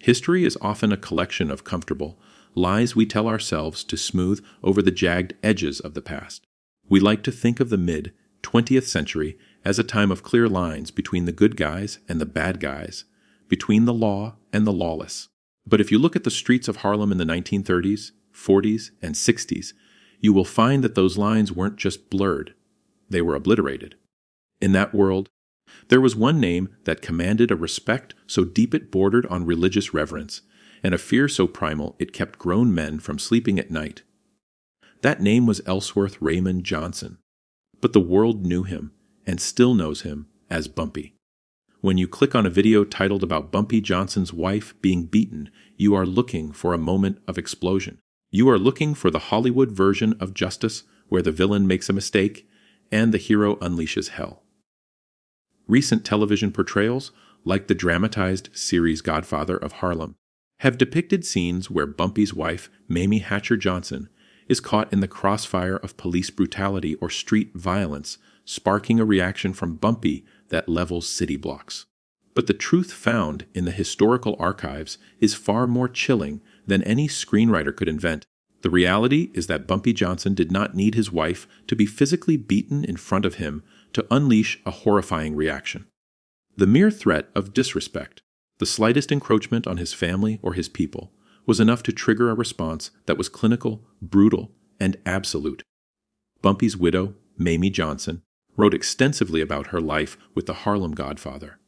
History is often a collection of comfortable lies we tell ourselves to smooth over the jagged edges of the past. We like to think of the mid-20th century as a time of clear lines between the good guys and the bad guys, between the law and the lawless. But if you look at the streets of Harlem in the 1930s, 40s, and 60s, you will find that those lines weren't just blurred, they were obliterated. In that world, there was one name that commanded a respect so deep it bordered on religious reverence, and a fear so primal it kept grown men from sleeping at night. That name was Ellsworth Raymond Johnson, but the world knew him, and still knows him, as Bumpy. When you click on a video titled about Bumpy Johnson's wife being beaten, you are looking for a moment of explosion. You are looking for the Hollywood version of justice, where the villain makes a mistake, and the hero unleashes hell. Recent television portrayals, like the dramatized series Godfather of Harlem, have depicted scenes where Bumpy's wife, Mamie Hatcher Johnson, is caught in the crossfire of police brutality or street violence, sparking a reaction from Bumpy that levels city blocks. But the truth found in the historical archives is far more chilling than any screenwriter could invent. The reality is that Bumpy Johnson did not need his wife to be physically beaten in front of him to unleash a horrifying reaction. The mere threat of disrespect, the slightest encroachment on his family or his people, was enough to trigger a response that was clinical, brutal, and absolute. Bumpy's widow, Mamie Johnson, wrote extensively about her life with the Harlem Godfather.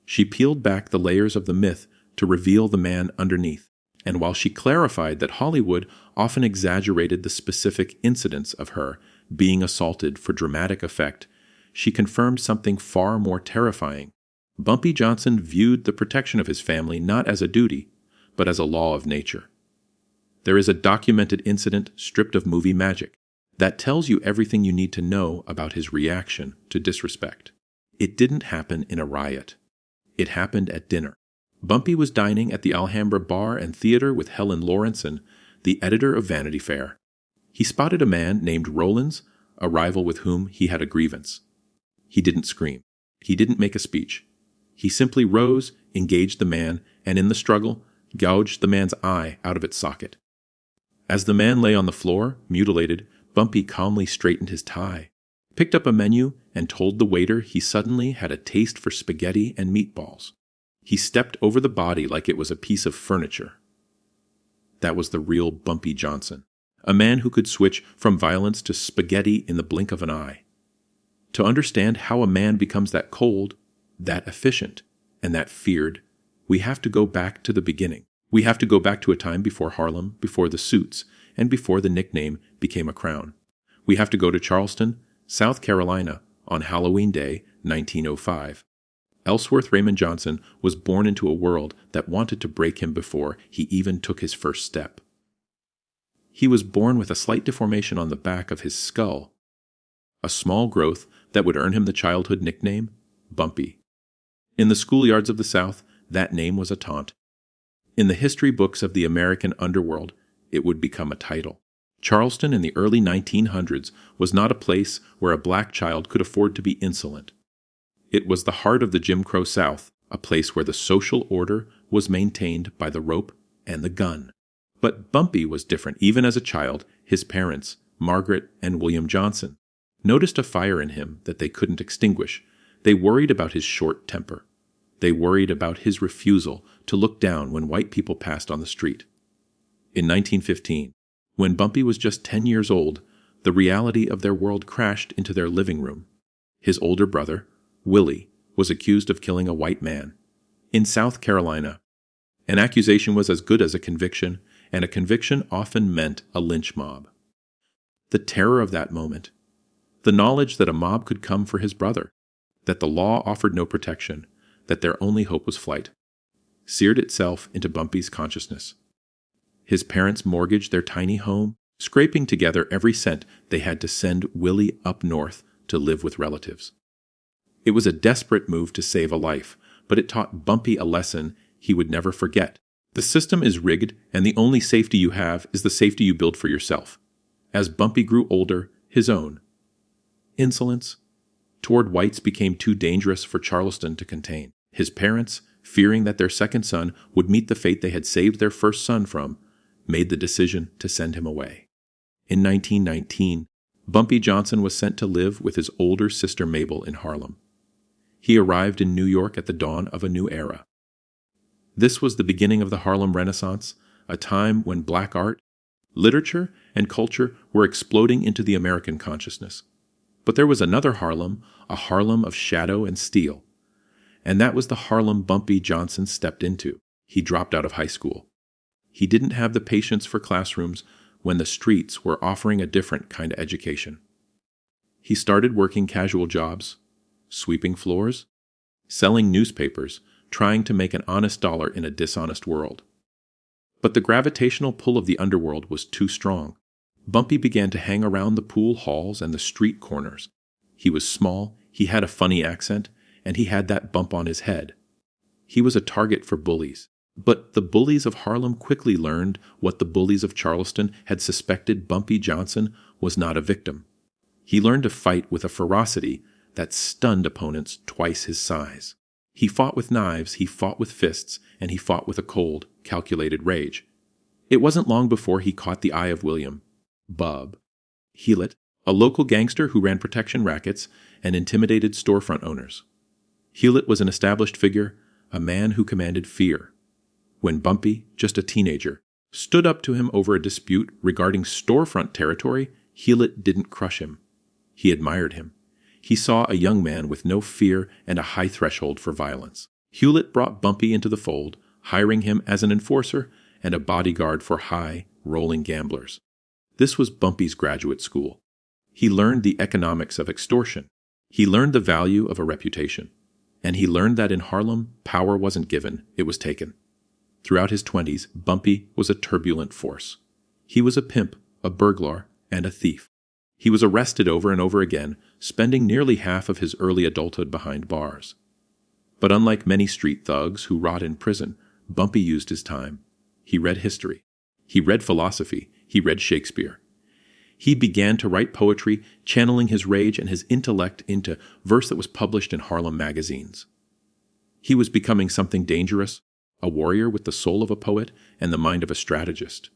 She peeled back the layers of the myth to reveal the man underneath, and while she clarified that Hollywood often exaggerated the specific incidents of her being assaulted for dramatic effect, she confirmed something far more terrifying. Bumpy Johnson viewed the protection of his family not as a duty, but as a law of nature. There is a documented incident stripped of movie magic that tells you everything you need to know about his reaction to disrespect. It didn't happen in a riot. It happened at dinner. Bumpy was dining at the Alhambra Bar and Theater with Helen Lawrenson, the editor of Vanity Fair. He spotted a man named Rollins, a rival with whom he had a grievance. He didn't scream. He didn't make a speech. He simply rose, engaged the man, and in the struggle, gouged the man's eye out of its socket. As the man lay on the floor, mutilated, Bumpy calmly straightened his tie, picked up a menu, and told the waiter he suddenly had a taste for spaghetti and meatballs. He stepped over the body like it was a piece of furniture. That was the real Bumpy Johnson, a man who could switch from violence to spaghetti in the blink of an eye. To understand how a man becomes that cold, that efficient, and that feared, we have to go back to the beginning. We have to go back to a time before Harlem, before the suits, and before the nickname became a crown. We have to go to Charleston, South Carolina, on Halloween Day, 1905. Ellsworth Raymond Johnson was born into a world that wanted to break him before he even took his first step. He was born with a slight deformation on the back of his skull, a small growth that would earn him the childhood nickname, Bumpy. In the schoolyards of the South, that name was a taunt. In the history books of the American underworld, it would become a title. Charleston in the early 1900s was not a place where a black child could afford to be insolent. It was the heart of the Jim Crow South, a place where the social order was maintained by the rope and the gun. But Bumpy was different. Even as a child, his parents, Margaret and William Johnson, noticed a fire in him that they couldn't extinguish. They worried about his short temper. They worried about his refusal to look down when white people passed on the street. In 1915, when Bumpy was just 10 years old, the reality of their world crashed into their living room. His older brother, Willie, was accused of killing a white man. In South Carolina, an accusation was as good as a conviction, and a conviction often meant a lynch mob. The terror of that moment, the knowledge that a mob could come for his brother, that the law offered no protection, that their only hope was flight, seared itself into Bumpy's consciousness. His parents mortgaged their tiny home, scraping together every cent they had to send Willie up north to live with relatives. It was a desperate move to save a life, but it taught Bumpy a lesson he would never forget. The system is rigged, and the only safety you have is the safety you build for yourself. As Bumpy grew older, his own insolence toward whites became too dangerous for Charleston to contain. His parents, fearing that their second son would meet the fate they had saved their first son from, made the decision to send him away. In 1919, Bumpy Johnson was sent to live with his older sister Mabel in Harlem. He arrived in New York at the dawn of a new era. This was the beginning of the Harlem Renaissance, a time when black art, literature, and culture were exploding into the American consciousness. But there was another Harlem, a Harlem of shadow and steel. And that was the Harlem Bumpy Johnson stepped into. He dropped out of high school. He didn't have the patience for classrooms when the streets were offering a different kind of education. He started working casual jobs, sweeping floors, selling newspapers, trying to make an honest dollar in a dishonest world. But the gravitational pull of the underworld was too strong. Bumpy began to hang around the pool halls and the street corners. He was small, he had a funny accent, and he had that bump on his head. He was a target for bullies. But the bullies of Harlem quickly learned what the bullies of Charleston had suspected: Bumpy Johnson was not a victim. He learned to fight with a ferocity that stunned opponents twice his size. He fought with knives, he fought with fists, and he fought with a cold, calculated rage. It wasn't long before he caught the eye of William, Bub, Hewitt, a local gangster who ran protection rackets and intimidated storefront owners. Hewitt was an established figure, a man who commanded fear. When Bumpy, just a teenager, stood up to him over a dispute regarding storefront territory, Hewitt didn't crush him. He admired him. He saw a young man with no fear and a high threshold for violence. Hewitt brought Bumpy into the fold, hiring him as an enforcer and a bodyguard for high, rolling gamblers. This was Bumpy's graduate school. He learned the economics of extortion. He learned the value of a reputation. And he learned that in Harlem, power wasn't given, it was taken. Throughout his 20s, Bumpy was a turbulent force. He was a pimp, a burglar, and a thief. He was arrested over and over again, spending nearly half of his early adulthood behind bars. But unlike many street thugs who rot in prison, Bumpy used his time. He read history. He read philosophy. He read Shakespeare. He began to write poetry, channeling his rage and his intellect into verse that was published in Harlem magazines. He was becoming something dangerous, a warrior with the soul of a poet and the mind of a strategist.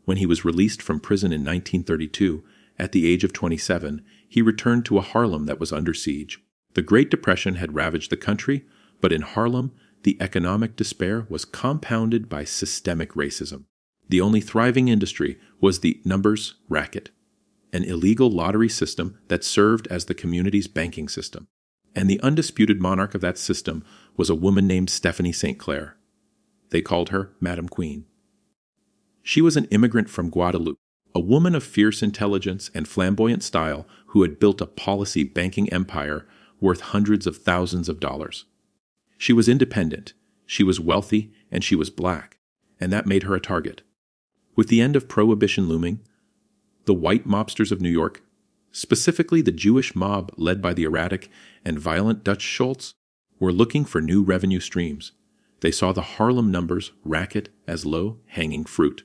When he was released from prison in 1932, at the age of 27, he returned to a Harlem that was under siege. The Great Depression had ravaged the country, but in Harlem, the economic despair was compounded by systemic racism. The only thriving industry was the numbers racket, an illegal lottery system that served as the community's banking system. And the undisputed monarch of that system was a woman named Stephanie St. Clair. They called her Madam Queen. She was an immigrant from Guadeloupe, a woman of fierce intelligence and flamboyant style who had built a policy banking empire worth hundreds of thousands of dollars. She was independent, she was wealthy, and she was black, and that made her a target. With the end of Prohibition looming, the white mobsters of New York, specifically the Jewish mob led by the erratic and violent Dutch Schultz, were looking for new revenue streams. They saw the Harlem numbers racket as low-hanging fruit.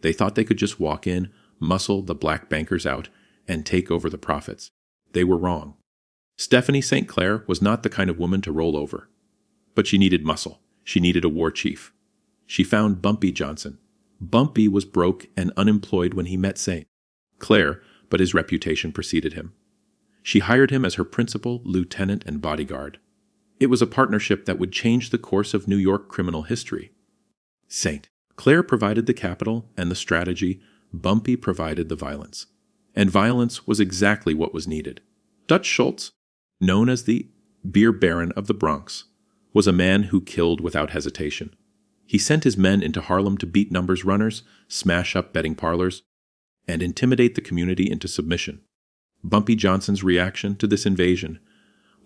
They thought they could just walk in, muscle the black bankers out, and take over the profits. They were wrong. Stephanie St. Clair was not the kind of woman to roll over. But she needed muscle. She needed a war chief. She found Bumpy Johnson. Bumpy was broke and unemployed when he met St. Clair, but his reputation preceded him. She hired him as her principal, lieutenant, and bodyguard. It was a partnership that would change the course of New York criminal history. St. Clair provided the capital and the strategy, Bumpy provided the violence. And violence was exactly what was needed. Dutch Schultz, known as the beer baron of the Bronx, was a man who killed without hesitation. He sent his men into Harlem to beat numbers runners, smash up betting parlors, and intimidate the community into submission. Bumpy Johnson's reaction to this invasion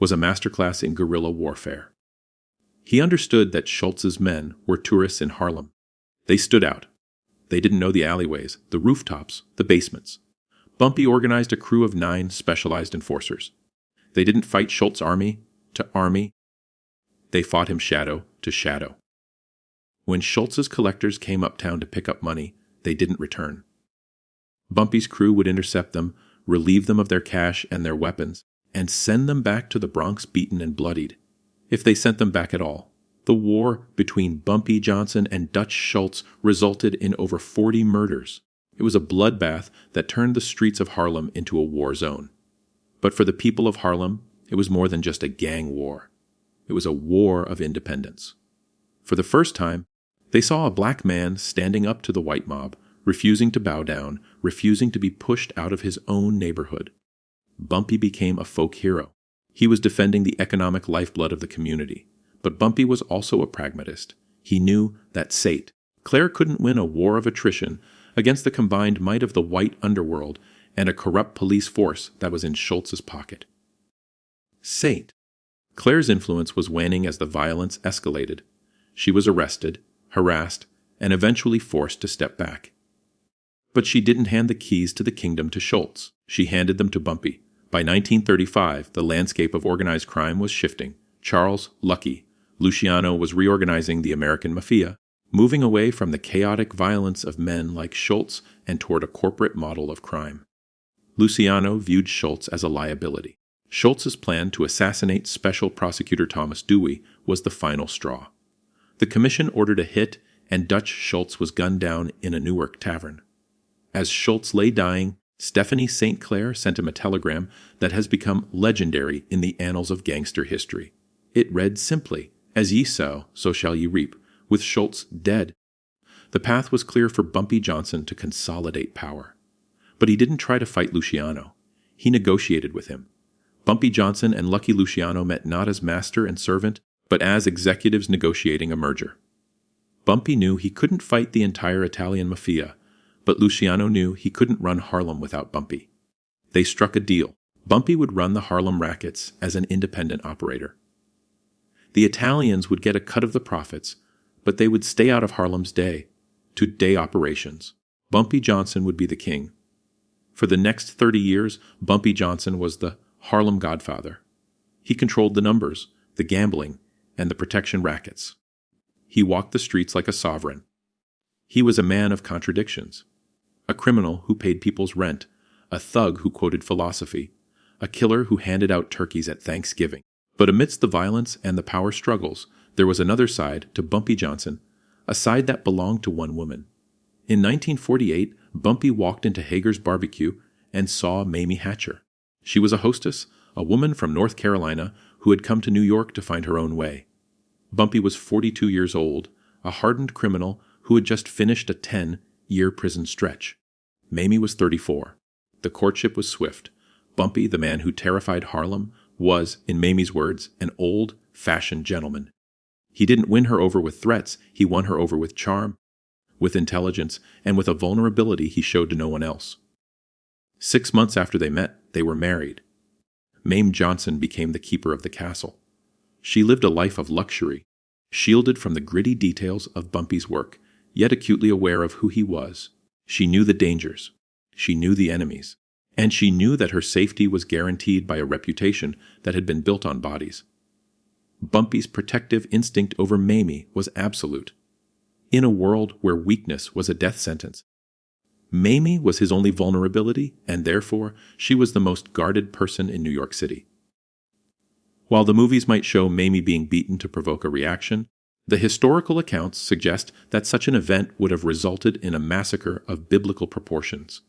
was a masterclass in guerrilla warfare. He understood that Schultz's men were tourists in Harlem. They stood out. They didn't know the alleyways, the rooftops, the basements. Bumpy organized a crew of 9 specialized enforcers. They didn't fight Schultz's army to army. They fought him shadow to shadow. When Schultz's collectors came uptown to pick up money, they didn't return. Bumpy's crew would intercept them, relieve them of their cash and their weapons, and send them back to the Bronx beaten and bloodied, if they sent them back at all. The war between Bumpy Johnson and Dutch Schultz resulted in over 40 murders. It was a bloodbath that turned the streets of Harlem into a war zone. But for the people of Harlem, it was more than just a gang war. It was a war of independence. For the first time, they saw a black man standing up to the white mob, refusing to bow down, refusing to be pushed out of his own neighborhood. Bumpy became a folk hero. He was defending the economic lifeblood of the community. But Bumpy was also a pragmatist. He knew that Claire couldn't win a war of attrition against the combined might of the white underworld and a corrupt police force that was in Schultz's pocket. Claire's influence was waning as the violence escalated. She was arrested, harassed, and eventually forced to step back. But she didn't hand the keys to the kingdom to Schultz. She handed them to Bumpy. By 1935, the landscape of organized crime was shifting. Charles, Lucky, Luciano was reorganizing the American Mafia, moving away from the chaotic violence of men like Schultz and toward a corporate model of crime. Luciano viewed Schultz as a liability. Schultz's plan to assassinate Special Prosecutor Thomas Dewey was the final straw. The commission ordered a hit, and Dutch Schultz was gunned down in a Newark tavern. As Schultz lay dying, Stephanie St. Clair sent him a telegram that has become legendary in the annals of gangster history. It read simply, "As ye sow, so shall ye reap," with Schultz dead. The path was clear for Bumpy Johnson to consolidate power. But he didn't try to fight Luciano. He negotiated with him. Bumpy Johnson and Lucky Luciano met not as master and servant, but as executives negotiating a merger. Bumpy knew he couldn't fight the entire Italian Mafia, but Luciano knew he couldn't run Harlem without Bumpy. They struck a deal. Bumpy would run the Harlem rackets as an independent operator. The Italians would get a cut of the profits, but they would stay out of Harlem's day-to-day operations. Bumpy Johnson would be the king. For the next 30 years, Bumpy Johnson was the Harlem Godfather. He controlled the numbers, the gambling, and the protection rackets. He walked the streets like a sovereign. He was a man of contradictions. A criminal who paid people's rent, a thug who quoted philosophy, a killer who handed out turkeys at Thanksgiving. But amidst the violence and the power struggles, there was another side to Bumpy Johnson, a side that belonged to one woman. In 1948, Bumpy walked into Hager's barbecue and saw Mamie Hatcher. She was a hostess, a woman from North Carolina who had come to New York to find her own way. Bumpy was 42 years old, a hardened criminal who had just finished a 10-year prison stretch. Mamie was 34. The courtship was swift. Bumpy, the man who terrified Harlem, was, in Mamie's words, an old-fashioned gentleman. He didn't win her over with threats, he won her over with charm, with intelligence, and with a vulnerability he showed to no one else. 6 months after they met, they were married. Mame Johnson became the keeper of the castle. She lived a life of luxury, shielded from the gritty details of Bumpy's work, yet acutely aware of who he was. She knew the dangers. She knew the enemies. And she knew that her safety was guaranteed by a reputation that had been built on bodies. Bumpy's protective instinct over Mamie was absolute. In a world where weakness was a death sentence, Mamie was his only vulnerability, and therefore she was the most guarded person in New York City. While the movies might show Mamie being beaten to provoke a reaction, the historical accounts suggest that such an event would have resulted in a massacre of biblical proportions.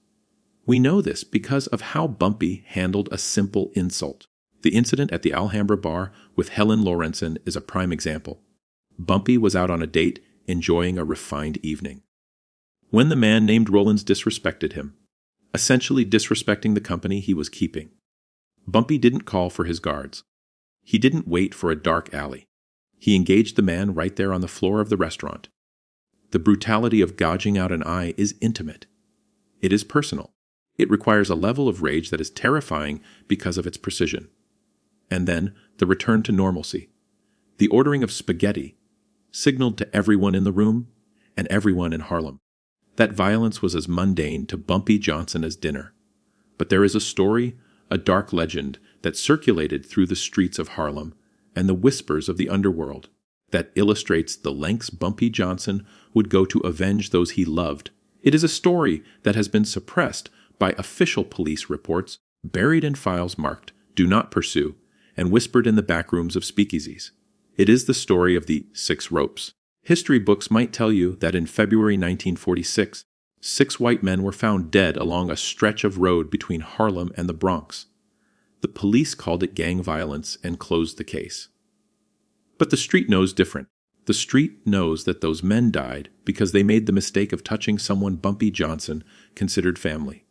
We know this because of how Bumpy handled a simple insult. The incident at the Alhambra bar with Helen Lorenzen is a prime example. Bumpy was out on a date, enjoying a refined evening, when the man named Rollins disrespected him, essentially disrespecting the company he was keeping. Bumpy didn't call for his guards. He didn't wait for a dark alley. He engaged the man right there on the floor of the restaurant. The brutality of gouging out an eye is intimate. It is personal. It requires a level of rage that is terrifying because of its precision. And then, the return to normalcy. The ordering of spaghetti signaled to everyone in the room and everyone in Harlem that violence was as mundane to Bumpy Johnson as dinner. But there is a story, a dark legend, that circulated through the streets of Harlem and the whispers of the underworld that illustrates the lengths Bumpy Johnson would go to avenge those he loved. It is a story that has been suppressed by official police reports, buried in files marked "Do Not Pursue," and whispered in the back rooms of speakeasies. It is the story of the 6 ropes. History books might tell you that in February 1946, 6 white men were found dead along a stretch of road between Harlem and the Bronx. The police called it gang violence and closed the case. But the street knows different. The street knows that those men died because they made the mistake of touching someone Bumpy Johnson considered family.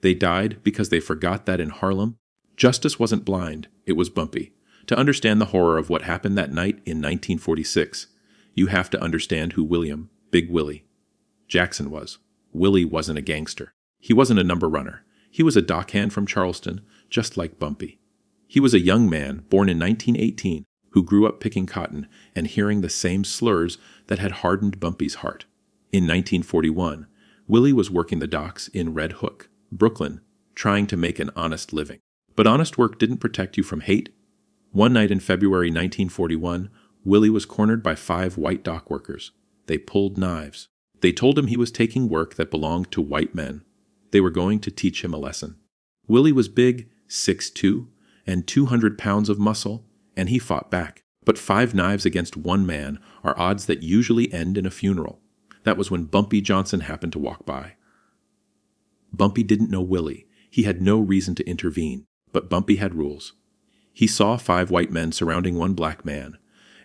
They died because they forgot that in Harlem, justice wasn't blind, it was Bumpy. To understand the horror of what happened that night in 1946, you have to understand who William, Big Willie, Jackson was. Willie wasn't a gangster. He wasn't a number runner. He was a dockhand from Charleston, just like Bumpy. He was a young man born in 1918 who grew up picking cotton and hearing the same slurs that had hardened Bumpy's heart. In 1941, Willie was working the docks in Red Hook, Brooklyn, trying to make an honest living. But honest work didn't protect you from hate. One night in February 1941, Willie was cornered by 5 white dock workers. They pulled knives. They told him he was taking work that belonged to white men. They were going to teach him a lesson. Willie was big, 6'2", and 200 pounds of muscle, and he fought back. But 5 knives against 1 man are odds that usually end in a funeral. That was when Bumpy Johnson happened to walk by. Bumpy didn't know Willie. He had no reason to intervene, but Bumpy had rules. He saw 5 white men surrounding 1 black man,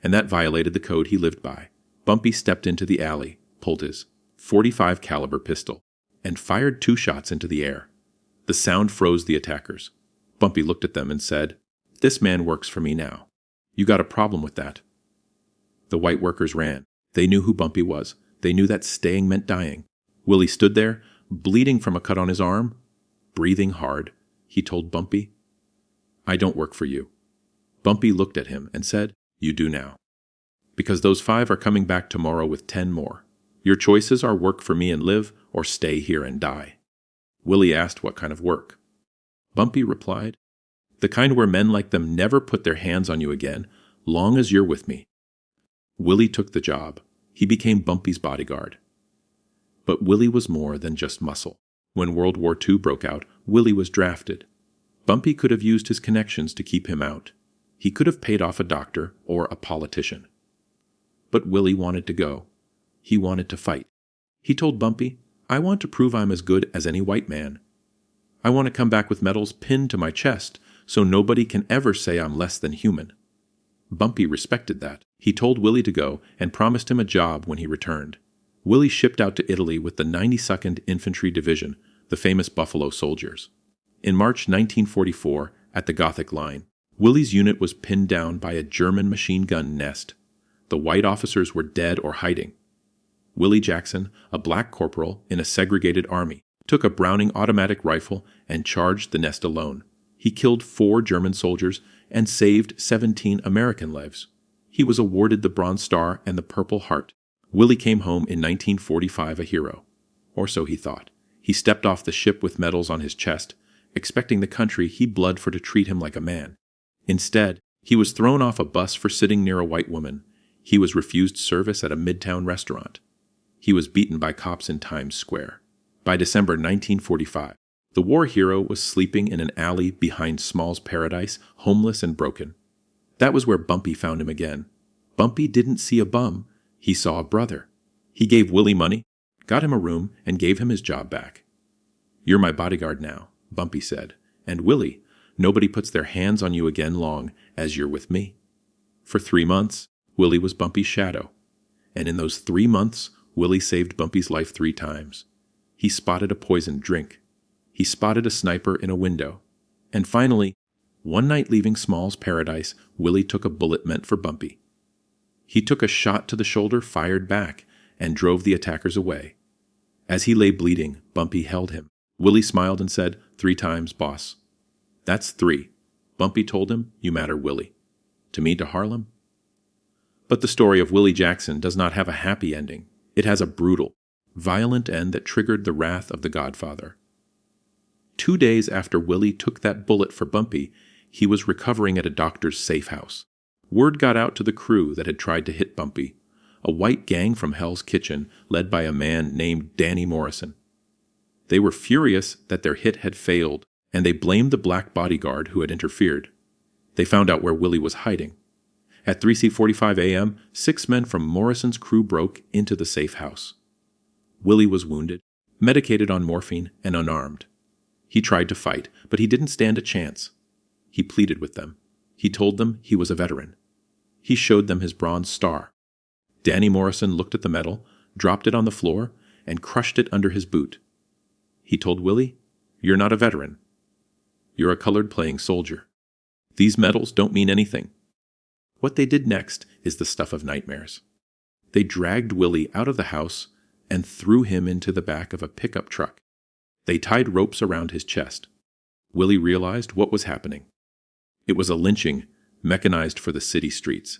and that violated the code he lived by. Bumpy stepped into the alley, pulled his .45 caliber pistol, and fired 2 shots into the air. The sound froze the attackers. Bumpy looked at them and said, "This man works for me now. You got a problem with that?" The white workers ran. They knew who Bumpy was. They knew that staying meant dying. Willie stood there, bleeding from a cut on his arm, breathing hard. He told Bumpy, "I don't work for you." Bumpy looked at him and said, "You do now. Because those 5 are coming back tomorrow with 10 more. Your choices are work for me and live, or stay here and die." Willie asked what kind of work. Bumpy replied, "The kind where men like them never put their hands on you again, long as you're with me." Willie took the job. He became Bumpy's bodyguard. But Willie was more than just muscle. When World War II broke out, Willie was drafted. Bumpy could have used his connections to keep him out. He could have paid off a doctor or a politician. But Willie wanted to go. He wanted to fight. He told Bumpy, "I want to prove I'm as good as any white man. I want to come back with medals pinned to my chest so nobody can ever say I'm less than human." Bumpy respected that. He told Willie to go and promised him a job when he returned. Willie shipped out to Italy with the 92nd Infantry Division, the famous Buffalo Soldiers. In March 1944, at the Gothic Line, Willie's unit was pinned down by a German machine gun nest. The white officers were dead or hiding. Willie Jackson, a black corporal in a segregated army, took a Browning automatic rifle and charged the nest alone. He killed 4 German soldiers and saved 17 American lives. He was awarded the Bronze Star and the Purple Heart. Willie came home in 1945 a hero. Or so he thought. He stepped off the ship with medals on his chest, expecting the country he bled for to treat him like a man. Instead, he was thrown off a bus for sitting near a white woman. He was refused service at a midtown restaurant. He was beaten by cops in Times Square. By December 1945, the war hero was sleeping in an alley behind Small's Paradise, homeless and broken. That was where Bumpy found him again. Bumpy didn't see a bum. He saw a brother. He gave Willie money, got him a room, and gave him his job back. "You're my bodyguard now," Bumpy said. "And Willie, nobody puts their hands on you again long as you're with me." For 3 months, Willie was Bumpy's shadow. And in those 3 months, Willie saved Bumpy's life 3 times. He spotted a poisoned drink. He spotted a sniper in a window. And finally, one night leaving Small's Paradise, Willie took a bullet meant for Bumpy. He took a shot to the shoulder, fired back, and drove the attackers away. As he lay bleeding, Bumpy held him. Willie smiled and said, "3 times, boss." "That's 3. Bumpy told him, "You matter, Willie." To me, to Harlem. But the story of Willie Jackson does not have a happy ending. It has a brutal, violent end that triggered the wrath of the Godfather. 2 days after Willie took that bullet for Bumpy, he was recovering at a doctor's safe house. Word got out to the crew that had tried to hit Bumpy, a white gang from Hell's Kitchen led by a man named Danny Morrison. They were furious that their hit had failed, and they blamed the black bodyguard who had interfered. They found out where Willie was hiding. At 3:45 a.m., 6 men from Morrison's crew broke into the safe house. Willie was wounded, medicated on morphine, and unarmed. He tried to fight, but he didn't stand a chance. He pleaded with them. He told them he was a veteran. He showed them his bronze star. Danny Morrison looked at the medal, dropped it on the floor, and crushed it under his boot. He told Willie, "You're not a veteran. You're a colored playing soldier. These medals don't mean anything." What they did next is the stuff of nightmares. They dragged Willie out of the house and threw him into the back of a pickup truck. They tied ropes around his chest. Willie realized what was happening. It was a lynching, mechanized for the city streets.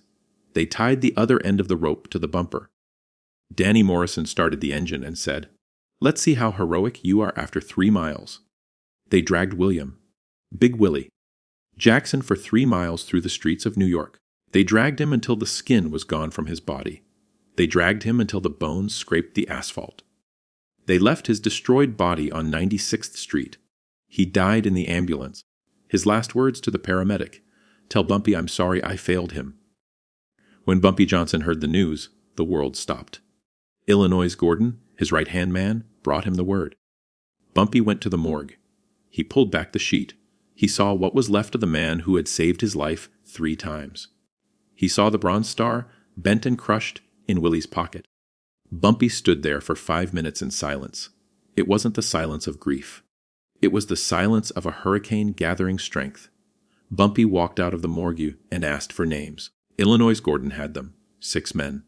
They tied the other end of the rope to the bumper. Danny Morrison started the engine and said, "Let's see how heroic you are after 3 miles." They dragged William, Big Willie, Jackson for 3 miles through the streets of New York. They dragged him until the skin was gone from his body. They dragged him until the bones scraped the asphalt. They left his destroyed body on 96th Street. He died in the ambulance. His last words to the paramedic, "Tell Bumpy I'm sorry I failed him." When Bumpy Johnson heard the news, the world stopped. Illinois' Gordon, his right-hand man, brought him the word. Bumpy went to the morgue. He pulled back the sheet. He saw what was left of the man who had saved his life 3 times. He saw the Bronze Star, bent and crushed, in Willie's pocket. Bumpy stood there for 5 minutes in silence. It wasn't the silence of grief. It was the silence of a hurricane gathering strength. Bumpy walked out of the morgue and asked for names. Illinois' Gordon had them, 6 men.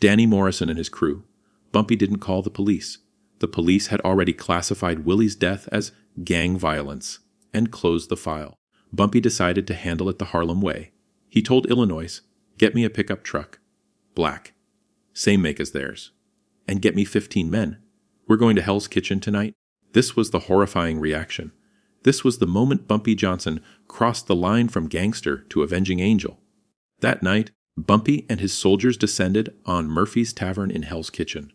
Danny Morrison and his crew. Bumpy didn't call the police. The police had already classified Willie's death as gang violence and closed the file. Bumpy decided to handle it the Harlem way. He told Illinois, "Get me a pickup truck. Black. Same make as theirs. And get me 15 men. We're going to Hell's Kitchen tonight." This was the horrifying reaction. This was the moment Bumpy Johnson crossed the line from gangster to avenging angel. That night, Bumpy and his soldiers descended on Murphy's Tavern in Hell's Kitchen.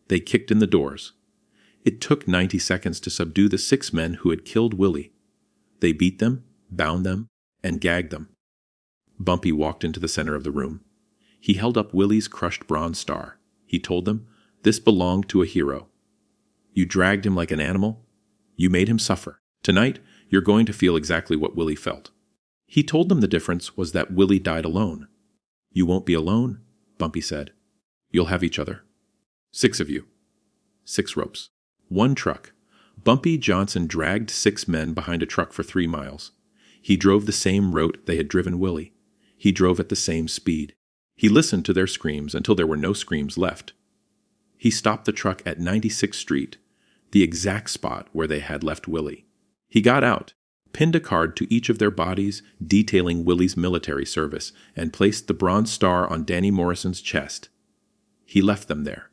They kicked in the doors. It took 90 seconds to subdue the 6 men who had killed Willie. They beat them, bound them, and gagged them. Bumpy walked into the center of the room. He held up Willie's crushed bronze star. He told them, "This belonged to a hero. You dragged him like an animal. You made him suffer. Tonight, you're going to feel exactly what Willie felt." He told them the difference was that Willie died alone. "You won't be alone," Bumpy said. "You'll have each other. 6 of you. 6 ropes. 1 truck." Bumpy Johnson dragged 6 men behind a truck for 3 miles. He drove the same route they had driven Willie. He drove at the same speed. He listened to their screams until there were no screams left. He stopped the truck at 96th Street, the exact spot where they had left Willie. He got out, pinned a card to each of their bodies detailing Willie's military service, and placed the bronze star on Danny Morrison's chest. He left them there.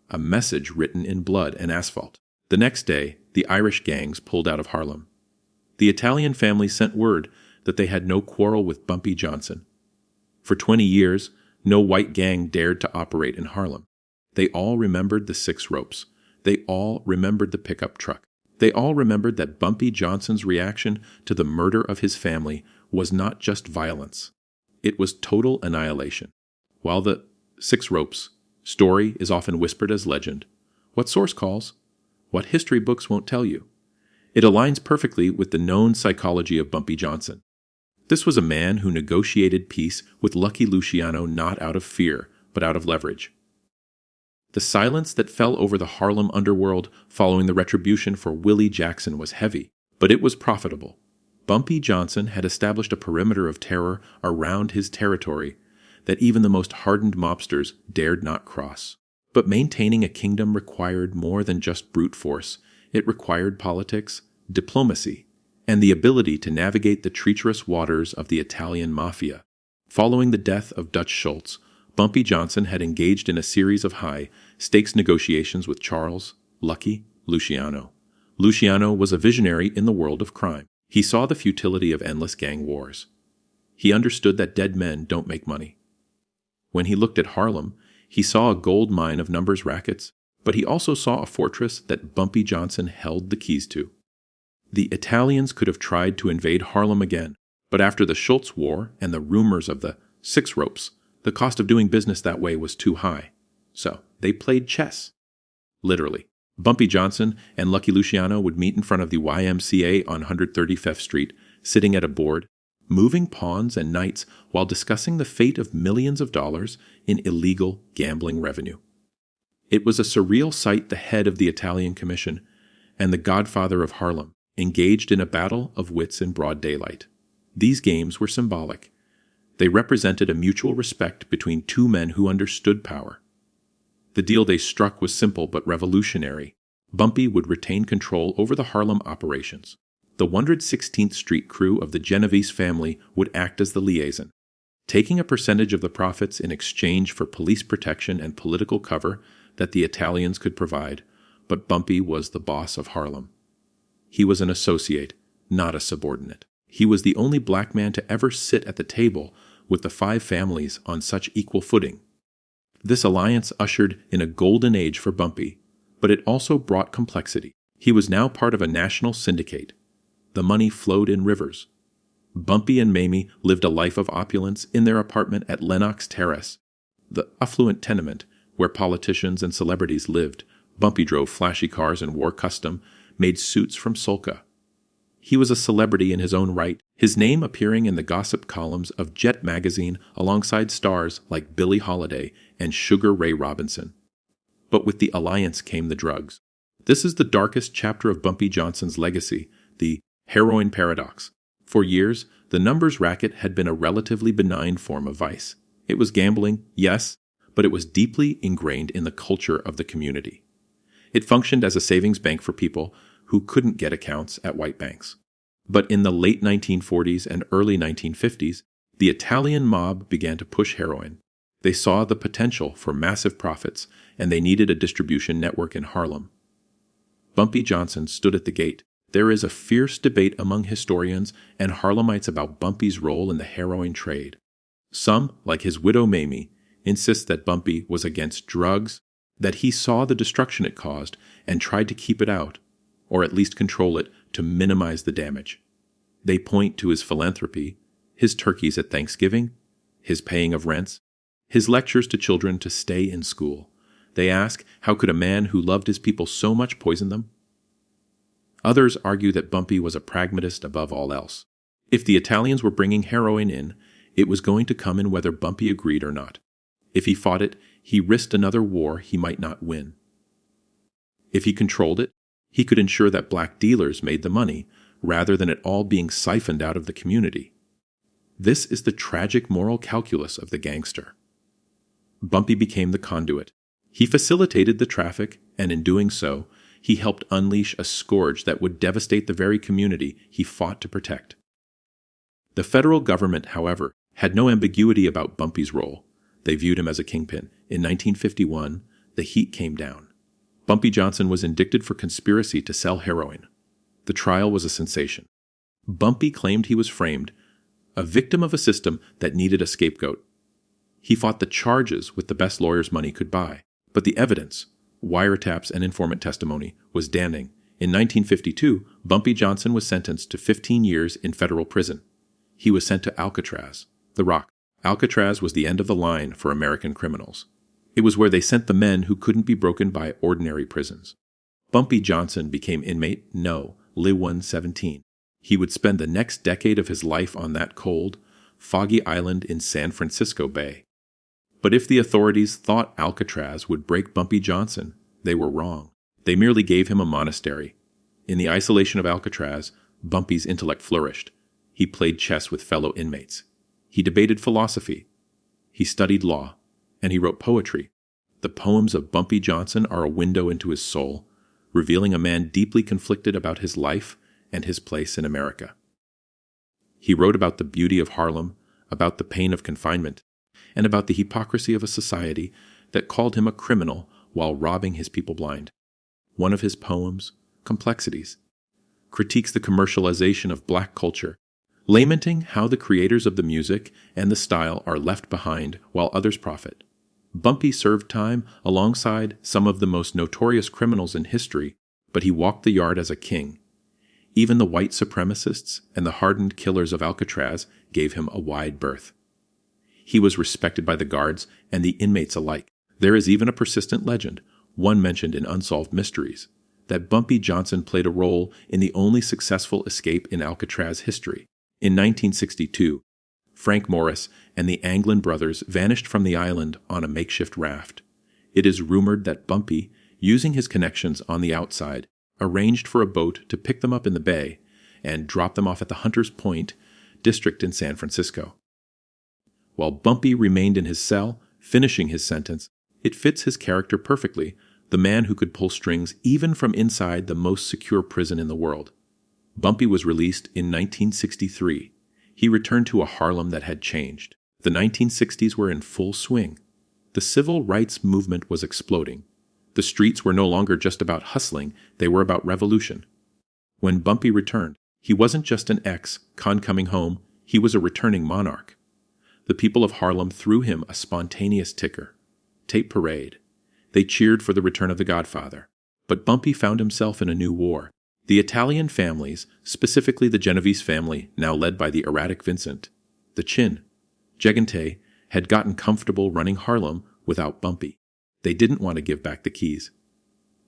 A message written in blood and asphalt. The next day, the Irish gangs pulled out of Harlem. The Italian family sent word that they had no quarrel with Bumpy Johnson. For 20 years, no white gang dared to operate in Harlem. They all remembered the 6 ropes. They all remembered the pickup truck. They all remembered that Bumpy Johnson's reaction to the murder of his family was not just violence. It was total annihilation. While the 6 ropes story is often whispered as legend, what source calls, what history books won't tell you, it aligns perfectly with the known psychology of Bumpy Johnson. This was a man who negotiated peace with Lucky Luciano not out of fear, but out of leverage. The silence that fell over the Harlem underworld following the retribution for Willie Jackson was heavy, but it was profitable. Bumpy Johnson had established a perimeter of terror around his territory that even the most hardened mobsters dared not cross. But maintaining a kingdom required more than just brute force. It required politics, diplomacy, and the ability to navigate the treacherous waters of the Italian Mafia. Following the death of Dutch Schultz, Bumpy Johnson had engaged in a series of high-stakes negotiations with Charles, Lucky, Luciano. Luciano was a visionary in the world of crime. He saw the futility of endless gang wars. He understood that dead men don't make money. When he looked at Harlem, he saw a gold mine of numbers rackets, but he also saw a fortress that Bumpy Johnson held the keys to. The Italians could have tried to invade Harlem again, But after the Schultz War and the rumors of the six ropes, the cost of doing business that way was too high. So they played chess. Literally. Bumpy Johnson and Lucky Luciano would meet in front of the YMCA on 135th Street, sitting at a board, moving pawns and knights while discussing the fate of millions of dollars in illegal gambling revenue. It was a surreal sight, the head of the Italian Commission and the godfather of Harlem, engaged in a battle of wits in broad daylight. These games were symbolic. They represented a mutual respect between two men who understood power. The deal they struck was simple but revolutionary. Bumpy would retain control over the Harlem operations. The 116th Street crew of the Genovese family would act as the liaison, taking a percentage of the profits in exchange for police protection and political cover that the Italians could provide, but Bumpy was the boss of Harlem. He was an associate, not a subordinate. He was the only black man to ever sit at the table with the five families on such equal footing. This alliance ushered in a golden age for Bumpy, but it also brought complexity. He was now part of a national syndicate. The money flowed in rivers. Bumpy and Mamie lived a life of opulence in their apartment at Lenox Terrace, the affluent tenement where politicians and celebrities lived. Bumpy drove flashy cars and wore custom, made suits from Solka. He was a celebrity in his own right, his name appearing in the gossip columns of Jet magazine alongside stars like Billie Holiday and Sugar Ray Robinson. But with the alliance came the drugs. This is the darkest chapter of Bumpy Johnson's legacy, the heroin paradox. For years, the numbers racket had been a relatively benign form of vice. It was gambling, yes, but it was deeply ingrained in the culture of the community. It functioned as a savings bank for people who couldn't get accounts at white banks. But in the late 1940s and early 1950s, the Italian mob began to push heroin. They saw the potential for massive profits, and they needed a distribution network in Harlem. Bumpy Johnson stood at the gate. There is a fierce debate among historians and Harlemites about Bumpy's role in the heroin trade. Some, like his widow Mamie, insist that Bumpy was against drugs, that he saw the destruction it caused and tried to keep it out, or at least control it to minimize the damage. They point to his philanthropy, his turkeys at Thanksgiving, his paying of rents, his lectures to children to stay in school. They ask, how could a man who loved his people so much poison them? Others argue that Bumpy was a pragmatist above all else. If the Italians were bringing heroin in, it was going to come in whether Bumpy agreed or not. If he fought it, he risked another war he might not win. If he controlled it, he could ensure that black dealers made the money, rather than it all being siphoned out of the community. This is the tragic moral calculus of the gangster. Bumpy became the conduit. He facilitated the traffic, and in doing so, he helped unleash a scourge that would devastate the very community he fought to protect. The federal government, however, had no ambiguity about Bumpy's role. They viewed him as a kingpin. In 1951, the heat came down. Bumpy Johnson was indicted for conspiracy to sell heroin. The trial was a sensation. Bumpy claimed he was framed, a victim of a system that needed a scapegoat. He fought the charges with the best lawyers money could buy, but the evidence, wiretaps and informant testimony, was damning. In 1952, Bumpy Johnson was sentenced to 15 years in federal prison. He was sent to Alcatraz, the Rock. Alcatraz was the end of the line for American criminals. It was where they sent the men who couldn't be broken by ordinary prisons. Bumpy Johnson became inmate No. Li 117. He would spend the next decade of his life on that cold, foggy island in San Francisco Bay. But if the authorities thought Alcatraz would break Bumpy Johnson, they were wrong. They merely gave him a monastery. In the isolation of Alcatraz, Bumpy's intellect flourished. He played chess with fellow inmates. He debated philosophy. He studied law. And he wrote poetry. The poems of Bumpy Johnson are a window into his soul, revealing a man deeply conflicted about his life and his place in America. He wrote about the beauty of Harlem, about the pain of confinement, and about the hypocrisy of a society that called him a criminal while robbing his people blind. One of his poems, Complexities, critiques the commercialization of black culture, lamenting how the creators of the music and the style are left behind while others profit. Bumpy served time alongside some of the most notorious criminals in history, but he walked the yard as a king. Even the white supremacists and the hardened killers of Alcatraz gave him a wide berth. He was respected by the guards and the inmates alike. There is even a persistent legend, one mentioned in Unsolved Mysteries, that Bumpy Johnson played a role in the only successful escape in Alcatraz history. In 1962, Frank Morris and the Anglin brothers vanished from the island on a makeshift raft. It is rumored that Bumpy, using his connections on the outside, arranged for a boat to pick them up in the bay and drop them off at the Hunters Point district in San Francisco. While Bumpy remained in his cell, finishing his sentence, it fits his character perfectly, the man who could pull strings even from inside the most secure prison in the world. Bumpy was released in 1963. He returned to a Harlem that had changed. The 1960s were in full swing. The civil rights movement was exploding. The streets were no longer just about hustling, they were about revolution. When Bumpy returned, he wasn't just an ex-con coming home, he was a returning monarch. The people of Harlem threw him a spontaneous ticker. Tape parade. They cheered for the return of the Godfather. But Bumpy found himself in a new war. The Italian families, specifically the Genovese family, now led by the erratic Vincent, the Chin, Gigante, had gotten comfortable running Harlem without Bumpy. They didn't want to give back the keys.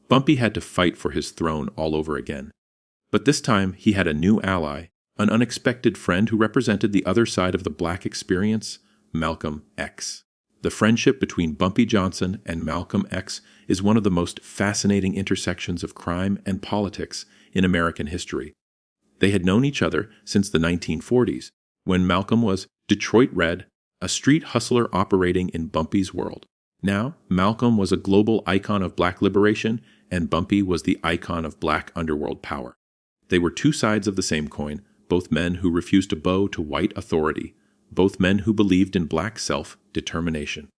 Bumpy had to fight for his throne all over again. But this time he had a new ally, an unexpected friend who represented the other side of the black experience, Malcolm X. The friendship between Bumpy Johnson and Malcolm X is one of the most fascinating intersections of crime and politics in American history. They had known each other since the 1940s, when Malcolm was Detroit Red, a street hustler operating in Bumpy's world. Now, Malcolm was a global icon of black liberation, and Bumpy was the icon of black underworld power. They were two sides of the same coin, both men who refused to bow to white authority, both men who believed in black self-determination.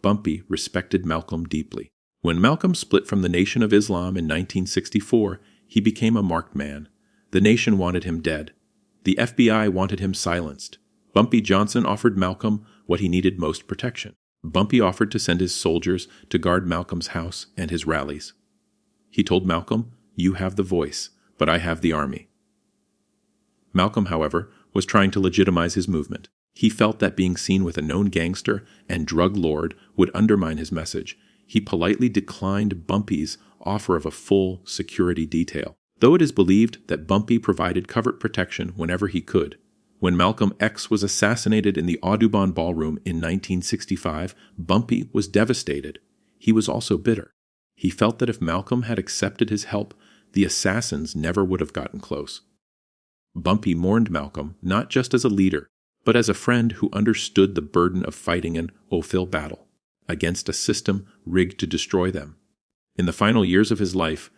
Bumpy respected Malcolm deeply. When Malcolm split from the Nation of Islam in 1964, he became a marked man. The nation wanted him dead. The FBI wanted him silenced. Bumpy Johnson offered Malcolm what he needed most protection. Bumpy offered to send his soldiers to guard Malcolm's house and his rallies. He told Malcolm, "You have the voice, but I have the army." Malcolm, however, was trying to legitimize his movement. He felt that being seen with a known gangster and drug lord would undermine his message. He politely declined Bumpy's offer of a full security detail, though it is believed that Bumpy provided covert protection whenever he could. When Malcolm X was assassinated in the Audubon Ballroom in 1965, Bumpy was devastated. He was also bitter. He felt that if Malcolm had accepted his help, the assassins never would have gotten close. Bumpy mourned Malcolm not just as a leader, but as a friend who understood the burden of fighting an uphill battle against a system rigged to destroy them. In the final years of his life,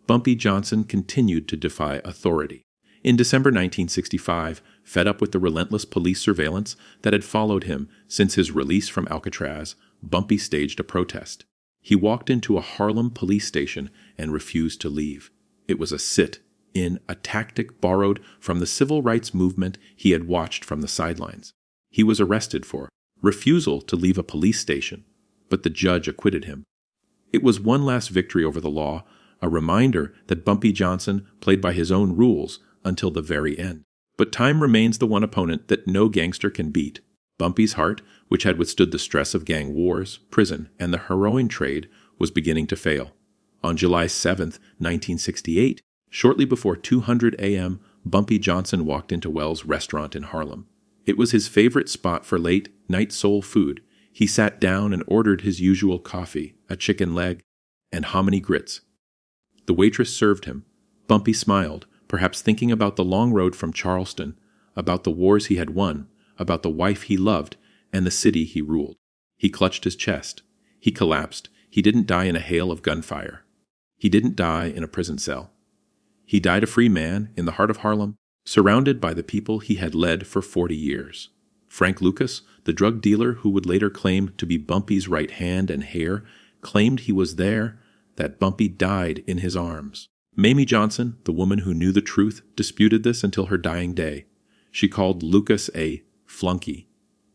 Bumpy Johnson continued to defy authority. In December 1965, fed up with the relentless police surveillance that had followed him since his release from Alcatraz, Bumpy staged a protest. He walked into a Harlem police station and refused to leave. It was a sit-in, a tactic borrowed from the civil rights movement he had watched from the sidelines. He was arrested for refusal to leave a police station, but the judge acquitted him. It was one last victory over the law, a reminder that Bumpy Johnson played by his own rules until the very end. But time remains the one opponent that no gangster can beat. Bumpy's heart, which had withstood the stress of gang wars, prison, and the heroin trade, was beginning to fail. On July 7, 1968, shortly before 2:00 a.m., Bumpy Johnson walked into Wells' restaurant in Harlem. It was his favorite spot for late-night soul food. He sat down and ordered his usual coffee, a chicken leg, and hominy grits. The waitress served him. Bumpy smiled, perhaps thinking about the long road from Charleston, about the wars he had won, about the wife he loved, and the city he ruled. He clutched his chest. He collapsed. He didn't die in a hail of gunfire. He didn't die in a prison cell. He died a free man in the heart of Harlem, surrounded by the people he had led for 40 years. Frank Lucas, the drug dealer who would later claim to be Bumpy's right hand and hair, claimed he was there, that Bumpy died in his arms. Mamie Johnson, the woman who knew the truth, disputed this until her dying day. She called Lucas a flunky,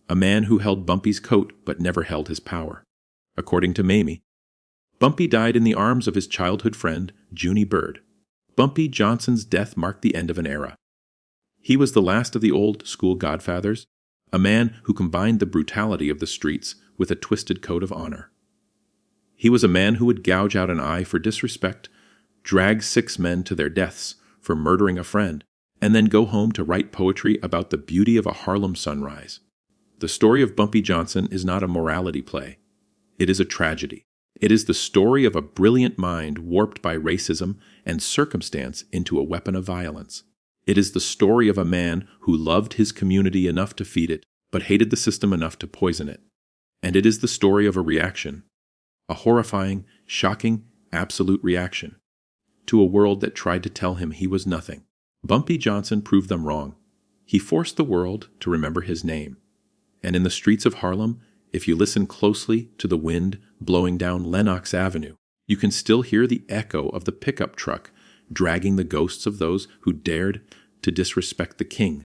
a man who held Bumpy's coat but never held his power. According to Mamie, Bumpy died in the arms of his childhood friend, Junie Bird. Bumpy Johnson's death marked the end of an era. He was the last of the old-school godfathers, a man who combined the brutality of the streets with a twisted code of honor. He was a man who would gouge out an eye for disrespect, drag 6 men to their deaths for murdering a friend, and then go home to write poetry about the beauty of a Harlem sunrise. The story of Bumpy Johnson is not a morality play. It is a tragedy. It is the story of a brilliant mind warped by racism and circumstance into a weapon of violence. It is the story of a man who loved his community enough to feed it, but hated the system enough to poison it. And it is the story of a reaction, a horrifying, shocking, absolute reaction, to a world that tried to tell him he was nothing. Bumpy Johnson proved them wrong. He forced the world to remember his name. And in the streets of Harlem, if you listen closely to the wind blowing down Lenox Avenue, you can still hear the echo of the pickup truck dragging the ghosts of those who dared to disrespect the king,